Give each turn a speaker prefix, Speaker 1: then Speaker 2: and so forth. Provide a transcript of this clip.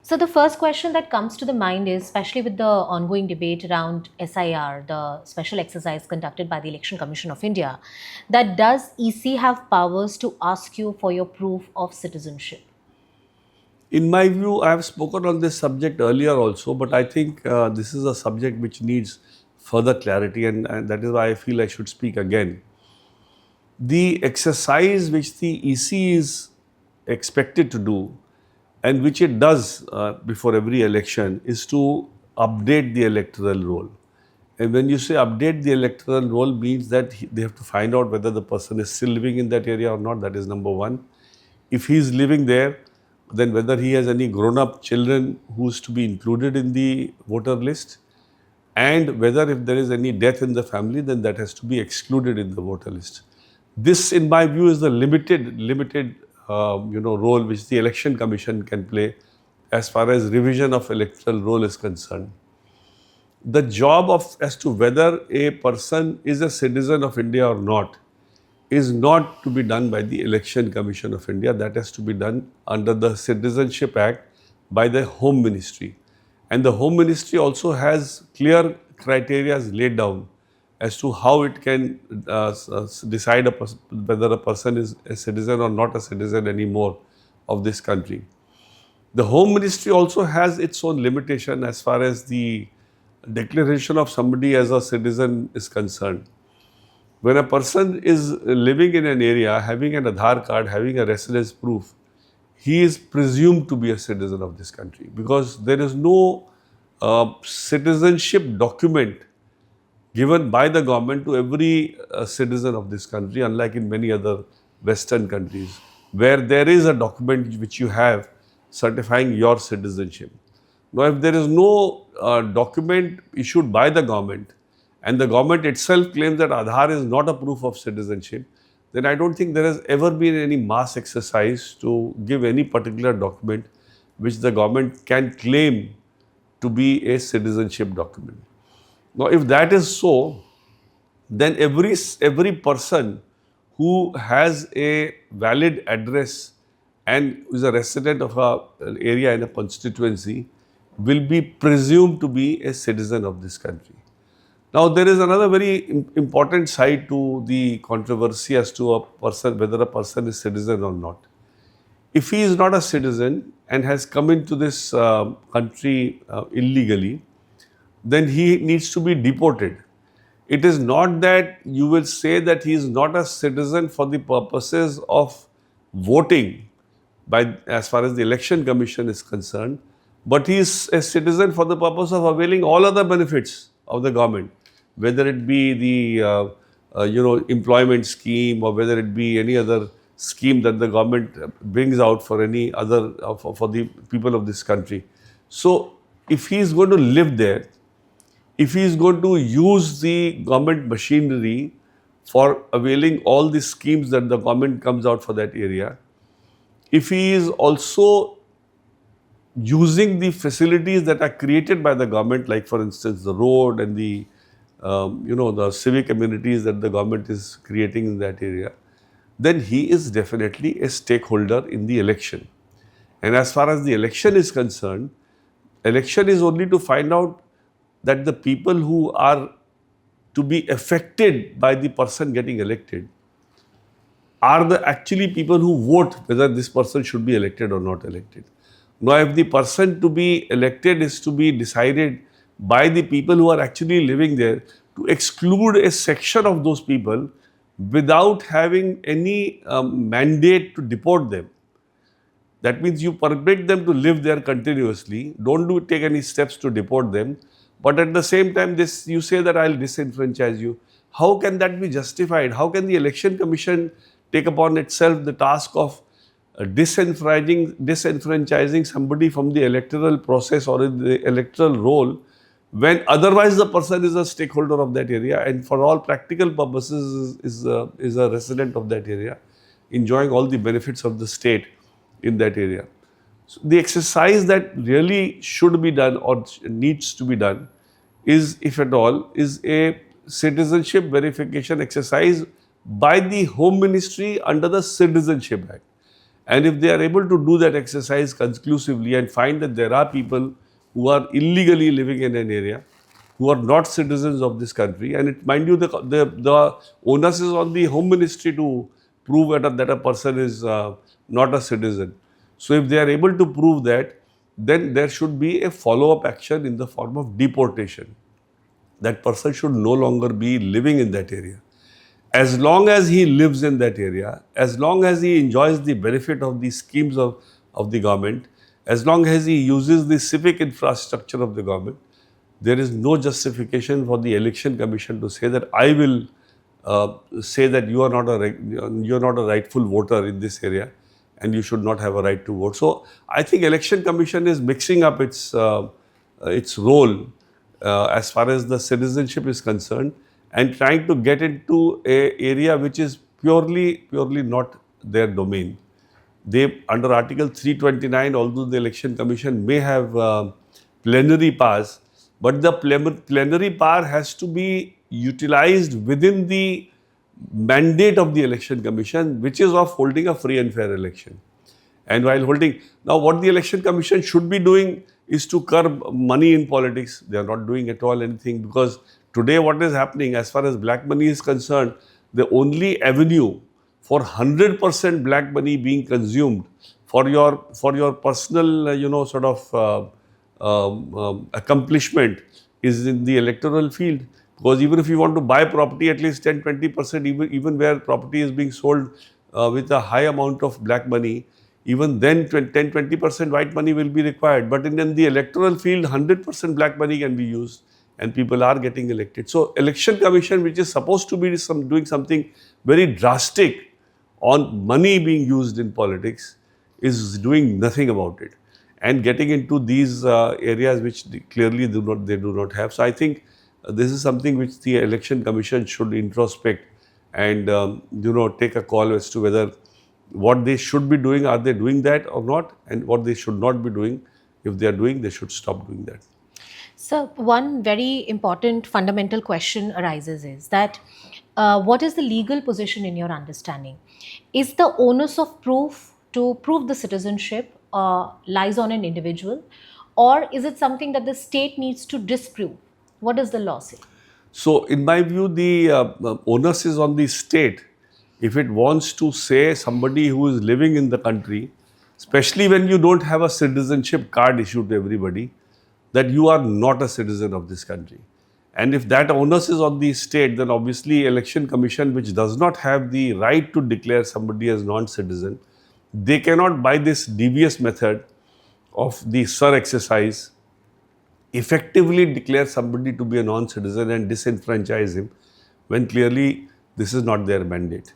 Speaker 1: So the first question that comes to the mind is, especially with the ongoing debate around SIR, the special exercise conducted by the Election Commission of India, that does EC have powers to ask you for your proof of citizenship?
Speaker 2: In my view, I have spoken on this subject earlier also, but I think this is a subject which needs further clarity, and that is why I feel I should speak again. The exercise which the EC is expected to do, and which it does before every election, is to update the electoral roll. And when you say update the electoral roll, means that they have to find out whether the person is still living in that area or not. That is number one. If he is living there, then whether he has any grown-up children who is to be included in the voter list, and whether if there is any death in the family, then that has to be excluded in the voter list. This, in my view, is the limited role which the Election Commission can play as far as revision of electoral roll is concerned. The job of as to whether a person is a citizen of India or not is not to be done by the Election Commission of India. That has to be done under the Citizenship Act by the Home Ministry. And the Home Ministry also has clear criteria laid down as to how it can decide whether a person is a citizen or not a citizen anymore of this country. The Home Ministry also has its own limitation as far as the declaration of somebody as a citizen is concerned. When a person is living in an area, having an Aadhaar card, having a residence proof, he is presumed to be a citizen of this country, because there is no citizenship document given by the government to every citizen of this country, unlike in many other Western countries, where there is a document which you have certifying your citizenship. Now, if there is no document issued by the government, and the government itself claims that Aadhaar is not a proof of citizenship, then I don't think there has ever been any mass exercise to give any particular document which the government can claim to be a citizenship document. Now, if that is so, then every person who has a valid address and is a resident of an area in a constituency will be presumed to be a citizen of this country. Now, there is another very important side to the controversy as to a person, whether a person is citizen or not. If he is not a citizen and has come into this country illegally, then he needs to be deported. It is not that you will say that he is not a citizen for the purposes of voting, as far as the Election Commission is concerned, but he is a citizen for the purpose of availing all other benefits of the government, whether it be the employment scheme, or whether it be any other scheme that the government brings out for any other for the people of this country. So, if he is going to live there, if he is going to use the government machinery for availing all the schemes that the government comes out for that area, if he is also using the facilities that are created by the government, like for instance the road and the the civic amenities that the government is creating in that area, then he is definitely a stakeholder in the election. And as far as the election is concerned, election is only to find out that the people who are to be affected by the person getting elected are the actually people who vote whether this person should be elected or not elected. Now, if the person to be elected is to be decided by the people who are actually living there, to exclude a section of those people without having any mandate to deport them, that means you permit them to live there continuously, don't take any steps to deport them, but at the same time you say that I'll disenfranchise you. How can that be justified? How can the Election Commission take upon itself the task of disenfranchising somebody from the electoral process or in the electoral roll, when otherwise the person is a stakeholder of that area and for all practical purposes is a resident of that area, enjoying all the benefits of the state in that area. So the exercise that really should be done or needs to be done is, if at all, is a citizenship verification exercise by the Home Ministry under the Citizenship Act. And if they are able to do that exercise conclusively and find that there are people who are illegally living in an area, who are not citizens of this country, and it, mind you, the onus is on the Home Ministry to prove that a person is not a citizen. So if they are able to prove that, then there should be a follow-up action in the form of deportation. That person should no longer be living in that area. As long as he lives in that area, as long as he enjoys the benefit of the schemes of the government, as long as he uses the civic infrastructure of the government, there is no justification for the election commission to say that I will say that you are not a rightful voter in this area and you should not have a right to vote. So I think election commission is mixing up its role as far as the citizenship is concerned and trying to get into a area which is purely not their domain. They, under Article 329, although the Election Commission may have plenary powers, but the plenary power has to be utilized within the mandate of the Election Commission, which is of holding a free and fair election. And while holding, now what the Election Commission should be doing is to curb money in politics. They are not doing at all anything, because today what is happening as far as black money is concerned, the only avenue for 100% black money being consumed for your personal accomplishment is in the electoral field. Because even if you want to buy property, at least 10-20%, even where property is being sold with a high amount of black money, even then 10-20% white money will be required. But in the electoral field, 100% black money can be used and people are getting elected. So election commission, which is supposed to be doing something very drastic on money being used in politics, is doing nothing about it and getting into these areas which clearly they do not have. So I think this is something which the election commission should introspect and take a call as to whether what they should be doing, are they doing that or not, and what they should not be doing. If they are doing, they should stop doing that.
Speaker 1: So, one very important fundamental question arises is that what is the legal position in your understanding? Is the onus of proof to prove the citizenship lies on an individual, or is it something that the state needs to disprove? What does the law say?
Speaker 2: So, in my view, the onus is on the state. If it wants to say somebody who is living in the country, especially when you don't have a citizenship card issued to everybody, that you are not a citizen of this country. And if that onus is on the state, then obviously election commission, which does not have the right to declare somebody as non-citizen, they cannot, by this devious method of the SIR exercise, effectively declare somebody to be a non-citizen and disenfranchise him, when clearly this is not their mandate.